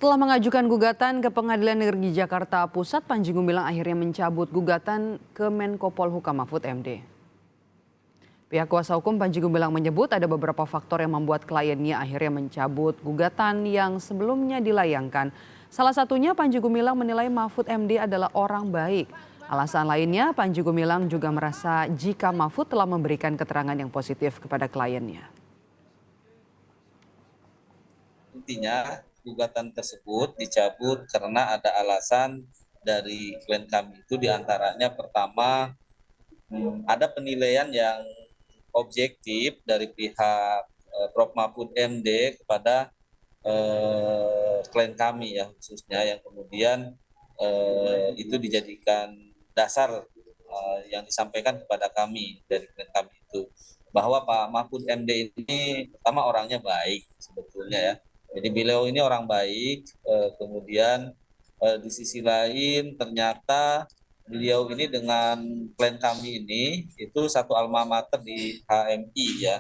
Setelah mengajukan gugatan ke Pengadilan Negeri Jakarta Pusat, Panji Gumilang akhirnya mencabut gugatan ke Menko Polhukam Mahfud MD. Pihak kuasa hukum Panji Gumilang menyebut ada beberapa faktor yang membuat kliennya akhirnya mencabut gugatan yang sebelumnya dilayangkan. Salah satunya Panji Gumilang menilai Mahfud MD adalah orang baik. Alasan lainnya, Panji Gumilang juga merasa jika Mahfud telah memberikan keterangan yang positif kepada kliennya. Intinya gugatan tersebut dicabut karena ada alasan dari klien kami itu, diantaranya pertama ada penilaian yang objektif dari pihak Prof. Mahfud MD kepada klien kami ya, khususnya yang kemudian itu dijadikan dasar yang disampaikan kepada kami dari klien kami itu, bahwa Pak Mahfud MD ini pertama orangnya baik sebetulnya ya. Jadi beliau ini orang baik, kemudian di sisi lain ternyata beliau ini dengan klien kami ini itu satu alma mater di HMI ya.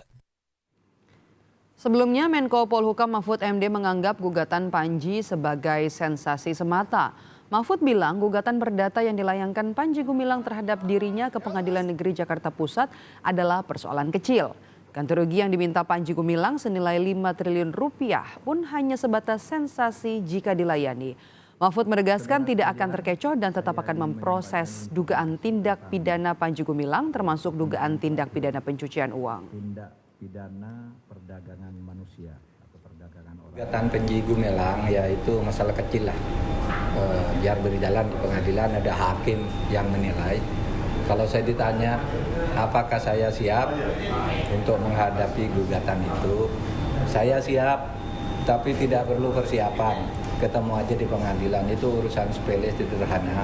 Sebelumnya Menko Polhukam Mahfud MD menganggap gugatan Panji sebagai sensasi semata. Mahfud bilang gugatan perdata yang dilayangkan Panji Gumilang terhadap dirinya ke Pengadilan Negeri Jakarta Pusat adalah persoalan kecil. Ganti rugi yang diminta Panji Gumilang senilai 5 triliun rupiah pun hanya sebatas sensasi jika dilayani. Mahfud menegaskan tidak akan terkecoh dan tetap akan memproses dugaan tindak pidana Panji Gumilang termasuk dugaan tindak pidana pencucian uang. Tindak pidana perdagangan manusia atau perdagangan orang. Gugatan Panji Gumilang ya itu masalah kecil lah. Biar berjalan di pengadilan, ada hakim yang menilai. Kalau saya ditanya apakah saya siap untuk menghadapi gugatan itu, saya siap, tapi tidak perlu persiapan. Ketemu aja di pengadilan, itu urusan sepele, sederhana.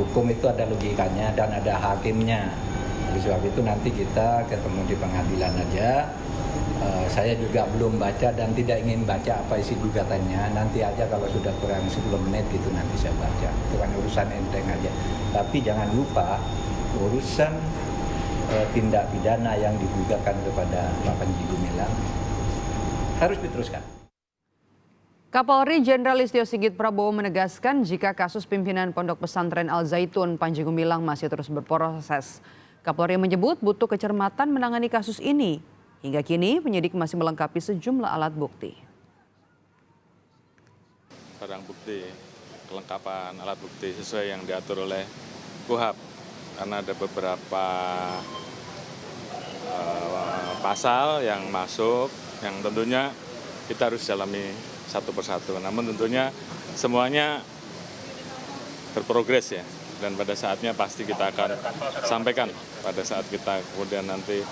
Hukum itu ada logikanya dan ada hakimnya. Oleh sebab itu nanti kita ketemu di pengadilan aja. Saya juga belum baca dan tidak ingin baca apa isi gugatannya. Nanti aja kalau sudah kurang 10 menit gitu nanti saya baca. Itu kan urusan enteng aja. Tapi jangan lupa urusan tindak pidana yang digugatkan kepada Pak Panji Gumilang harus diteruskan. Kapolri Jenderal Listio Sigit Prabowo menegaskan jika kasus pimpinan Pondok Pesantren Al Zaitun Panji Gumilang masih terus berproses. Kapolri menyebut butuh kecermatan menangani kasus ini. Hingga kini penyidik masih melengkapi sejumlah alat bukti. Barang bukti, kelengkapan alat bukti sesuai yang diatur oleh KUHP. Karena ada beberapa pasal yang masuk, yang tentunya kita harus dalami satu persatu. Namun tentunya semuanya berprogres ya. Dan pada saatnya pasti kita akan sampaikan pada saat kita kemudian nanti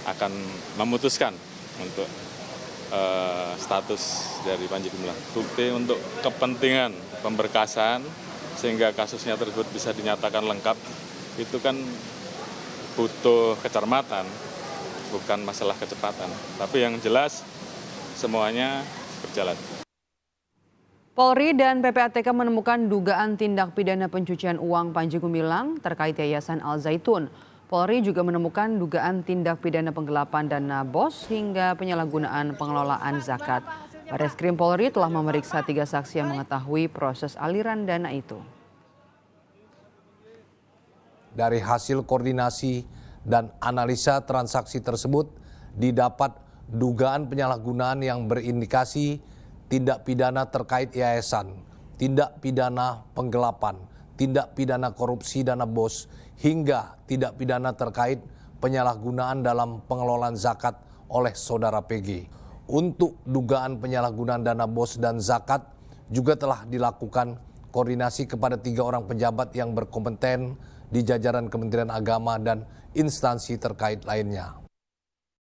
akan memutuskan untuk status dari Panji Gumilang. Bukti untuk kepentingan pemberkasan sehingga kasusnya tersebut bisa dinyatakan lengkap, itu kan butuh kecermatan, bukan masalah kecepatan. Tapi yang jelas semuanya berjalan. Polri dan PPATK menemukan dugaan tindak pidana pencucian uang Panji Gumilang terkait Yayasan Al Zaitun. Polri juga menemukan dugaan tindak pidana penggelapan dana BOS hingga penyalahgunaan pengelolaan zakat. Barreskrim Polri telah memeriksa 3 saksi yang mengetahui proses aliran dana itu. Dari hasil koordinasi dan analisa transaksi tersebut didapat dugaan penyalahgunaan yang berindikasi tindak pidana terkait yayasan, tindak pidana penggelapan, tindak pidana korupsi dana BOS, hingga tindak pidana terkait penyalahgunaan dalam pengelolaan zakat oleh saudara PG. Untuk dugaan penyalahgunaan dana BOS dan zakat juga telah dilakukan koordinasi kepada 3 orang pejabat yang berkompeten di jajaran Kementerian Agama dan instansi terkait lainnya.